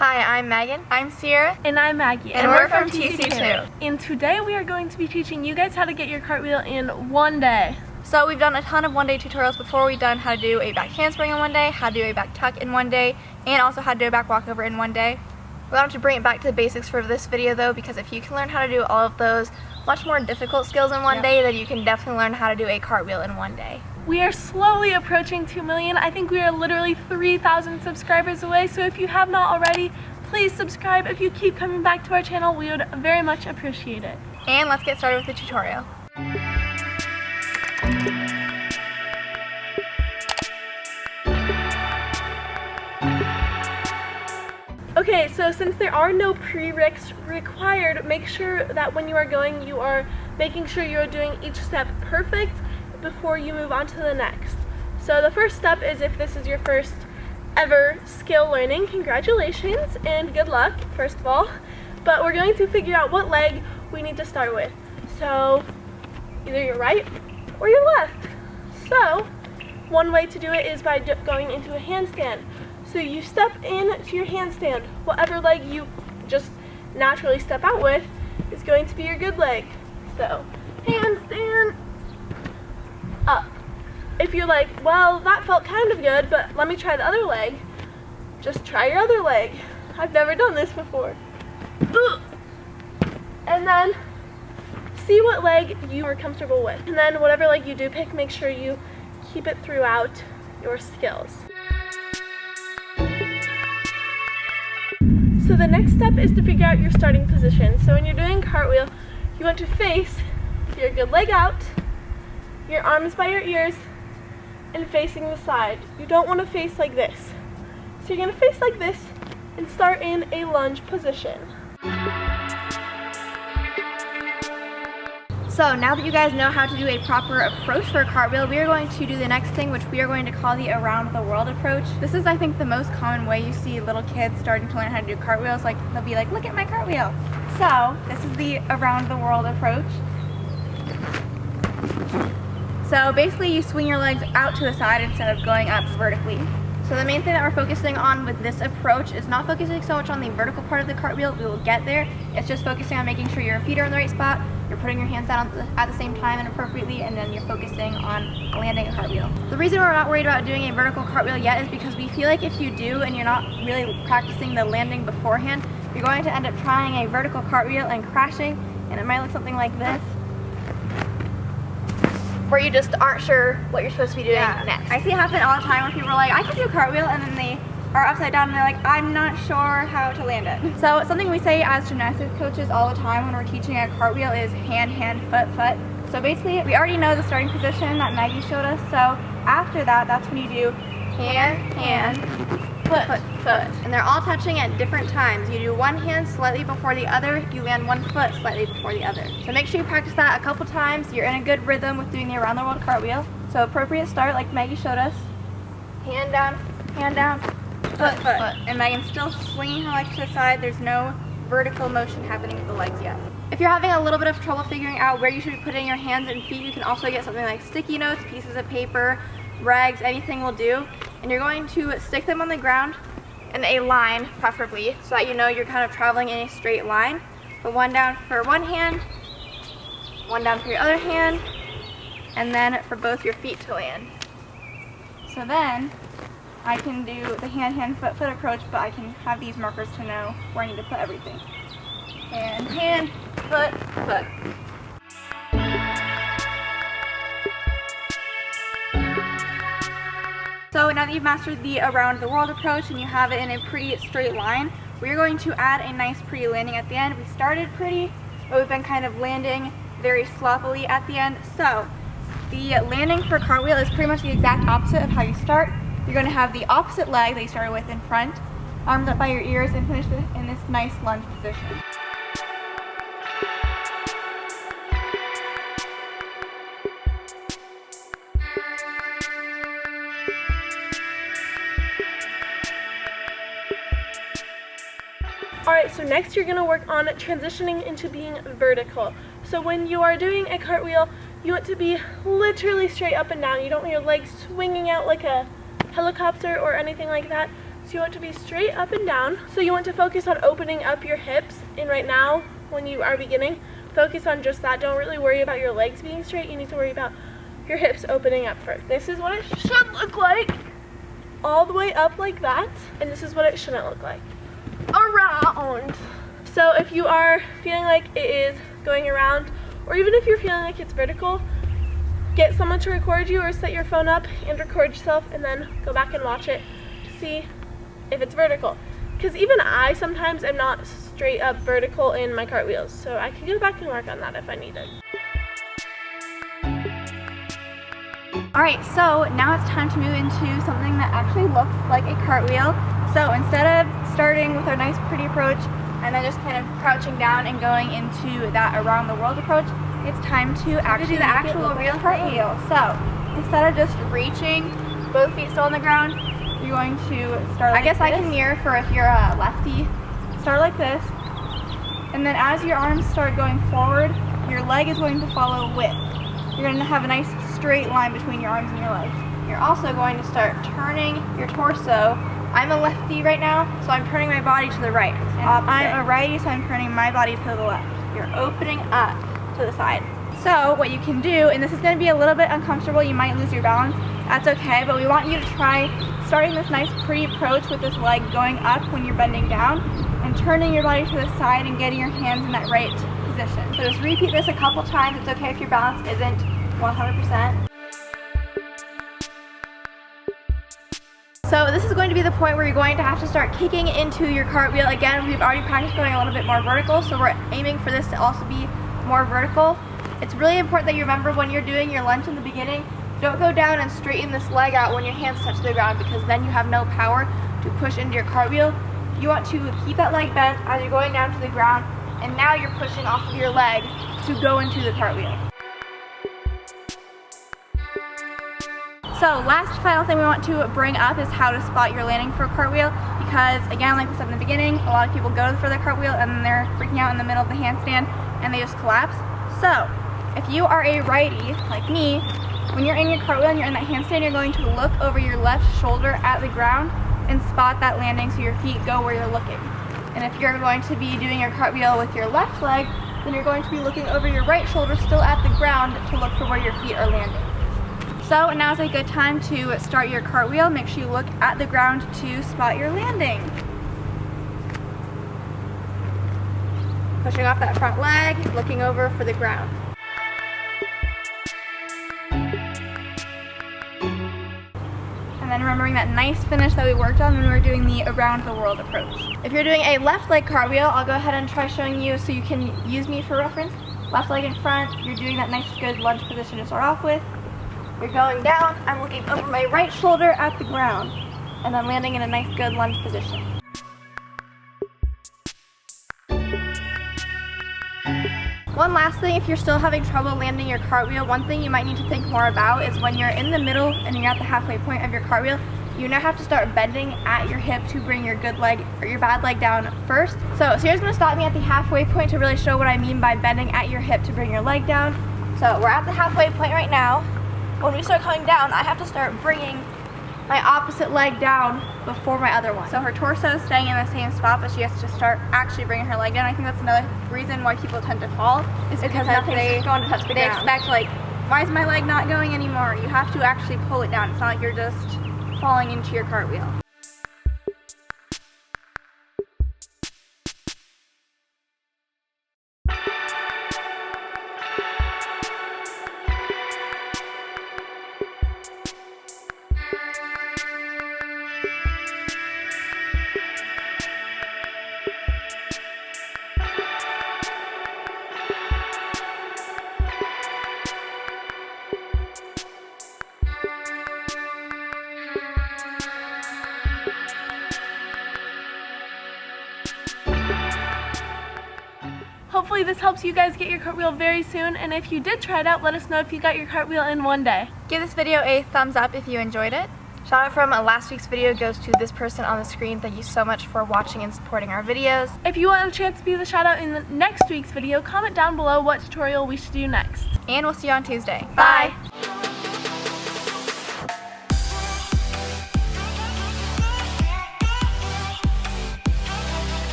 Hi, I'm Megan. I'm Ciera. And I'm Maggie. And we're from TC2. And today we are going to be teaching you guys how to get your cartwheel in one day. So we've done a ton of one-day tutorials before. We've done how to do a back handspring in one day, how to do a back tuck in one day, and also how to do a back walkover in one day. We wanted to bring it back to the basics for this video though, because if you can learn how to do all of those much more difficult skills in one day, then you can definitely learn how to do a cartwheel in one day. We are slowly approaching 2 million. I think we are literally 3,000 subscribers away, so if you have not already, please subscribe. If you keep coming back to our channel, we would very much appreciate it. And let's get started with the tutorial. Okay, so since there are no prereqs required, make sure that when you are going, you are making sure you are doing each step perfect before you move on to the next. So the first step is, if this is your first ever skill learning, congratulations and good luck, first of all. But we're going to figure out what leg we need to start with. So either your right or your left. So one way to do it is by going into a handstand. So you step into your handstand. Whatever leg you just naturally step out with is going to be your good leg. So handstand, up. If you're like, well, that felt kind of good, but let me try the other leg, just try your other leg. I've never done this before. And then see what leg you are comfortable with. And then whatever leg you do pick, make sure you keep it throughout your skills. So the next step is to figure out your starting position. So when you're doing cartwheel, you want to face your good leg out, your arms by your ears, and facing the side. You don't want to face like this. So you're going to face like this and start in a lunge position. So now that you guys know how to do a proper approach for a cartwheel, we are going to do the next thing, which we are going to call the around the world approach. This is, I think, the most common way you see little kids starting to learn how to do cartwheels. Like, they'll be like, look at my cartwheel. So this is the around the world approach. So basically you swing your legs out to the side instead of going up vertically. So the main thing that we're focusing on with this approach is not focusing so much on the vertical part of the cartwheel. We will get there. It's just focusing on making sure your feet are in the right spot, you're putting your hands down at the same time and appropriately, and then you're focusing on landing a cartwheel. The reason we're not worried about doing a vertical cartwheel yet is because we feel like if you do and you're not really practicing the landing beforehand, you're going to end up trying a vertical cartwheel and crashing, and it might look something like this, where you just aren't sure what you're supposed to be doing next. I see it happen all the time where people are like, I can do a cartwheel, and then they are upside down and they're like, I'm not sure how to land it. So something we say as gymnastics coaches all the time when we're teaching a cartwheel is hand, hand, foot, foot. So basically, we already know the starting position that Maggie showed us, so after that, that's when you do hand, hand, foot, foot, foot. And they're all touching at different times. You do one hand slightly before the other, you land one foot slightly before the other. So make sure you practice that a couple times. You're in a good rhythm with doing the around the world cartwheel. So appropriate start, like Maggie showed us. Hand down, foot, foot. And Megan's still swinging her legs to the side. There's no vertical motion happening with the legs yet. If you're having a little bit of trouble figuring out where you should be putting your hands and feet, you can also get something like sticky notes, pieces of paper, rags, anything will do. And you're going to stick them on the ground in a line, preferably, so that you know you're kind of traveling in a straight line. Put one down for one hand, one down for your other hand, and then for both your feet to land. So then I can do the hand, hand, foot, foot approach, but I can have these markers to know where I need to put everything. Hand, hand, foot, foot. So now that you've mastered the around the world approach and you have it in a pretty straight line, we're going to add a nice pretty landing at the end. We started pretty, but we've been kind of landing very sloppily at the end. So the landing for cartwheel is pretty much the exact opposite of how you start. You're going to have the opposite leg that you started with in front, arms up by your ears, and finish in this nice lunge position. Alright, so next you're going to work on transitioning into being vertical. So when you are doing a cartwheel, you want to be literally straight up and down. You don't want your legs swinging out like a helicopter or anything like that. So you want to be straight up and down. So you want to focus on opening up your hips. And right now, when you are beginning, focus on just that. Don't really worry about your legs being straight. You need to worry about your hips opening up first. This is what it should look like. All the way up like that. And this is what it shouldn't look like. Around. So if you are feeling like it is going around, or even if you're feeling like it's vertical, get someone to record you or set your phone up and record yourself and then go back and watch it to see if it's vertical. Because even I sometimes am not straight up vertical in my cartwheels, so I can go back and work on that if I needed. Alright, so now it's time to move into something that actually looks like a cartwheel. So instead of starting with our nice pretty approach and then just kind of crouching down and going into that around the world approach, it's time to actually do the actual real cartwheel. So instead of just reaching, both feet still on the ground, you're going to start like this. I can mirror for if you're a lefty. Start like this. And then as your arms start going forward, your leg is going to follow with. You're going to have a nice straight line between your arms and your legs. You're also going to start turning your torso. I'm a lefty right now, so I'm turning my body to the right. And I'm a righty, so I'm turning my body to the left. You're opening up to the side. So what you can do, and this is going to be a little bit uncomfortable, you might lose your balance, that's okay, but we want you to try starting this nice pretty approach with this leg going up when you're bending down and turning your body to the side and getting your hands in that right position. So just repeat this a couple times. It's okay if your balance isn't 100%. So this is going to be the point where you're going to have to start kicking into your cartwheel. Again, we've already practiced going a little bit more vertical, so we're aiming for this to also be more vertical. It's really important that you remember when you're doing your lunge in the beginning, don't go down and straighten this leg out when your hands touch the ground, because then you have no power to push into your cartwheel. You want to keep that leg bent as you're going down to the ground, and now you're pushing off of your leg to go into the cartwheel. So last final thing we want to bring up is how to spot your landing for a cartwheel, because again, like we said in the beginning, a lot of people go for the cartwheel and then they're freaking out in the middle of the handstand and they just collapse. So if you are a righty like me, when you're in your cartwheel and you're in that handstand, you're going to look over your left shoulder at the ground and spot that landing so your feet go where you're looking. And if you're going to be doing your cartwheel with your left leg, then you're going to be looking over your right shoulder still at the ground to look for where your feet are landing. So now's a good time to start your cartwheel. Make sure you look at the ground to spot your landing. Pushing off that front leg, looking over for the ground. And then remembering that nice finish that we worked on when we were doing the around the world approach. If you're doing a left leg cartwheel, I'll go ahead and try showing you so you can use me for reference. Left leg in front, you're doing that nice good lunge position to start off with. You're going down, I'm looking over my right shoulder at the ground, and then landing in a nice good lunge position. One last thing, if you're still having trouble landing your cartwheel, one thing you might need to think more about is when you're in the middle and you're at the halfway point of your cartwheel, you now have to start bending at your hip to bring your good leg or your bad leg down first. So Ciera's going to stop me at the halfway point to really show what I mean by bending at your hip to bring your leg down. So we're at the halfway point right now. When we start coming down, I have to start bringing my opposite leg down before my other one. So her torso is staying in the same spot, but she has to start actually bringing her leg down. I think that's another reason why people tend to fall, is because they expect, like, why is my leg not going anymore? You have to actually pull it down. It's not like you're just falling into your cartwheel. Hopefully this helps you guys get your cartwheel very soon, and if you did try it out, let us know if you got your cartwheel in one day. Give this video a thumbs up if you enjoyed it. Shout out from last week's video goes to this person on the screen. Thank you so much for watching and supporting our videos. If you want a chance to be the shout out in the next week's video, comment down below what tutorial we should do next. And we'll see you on Tuesday. Bye!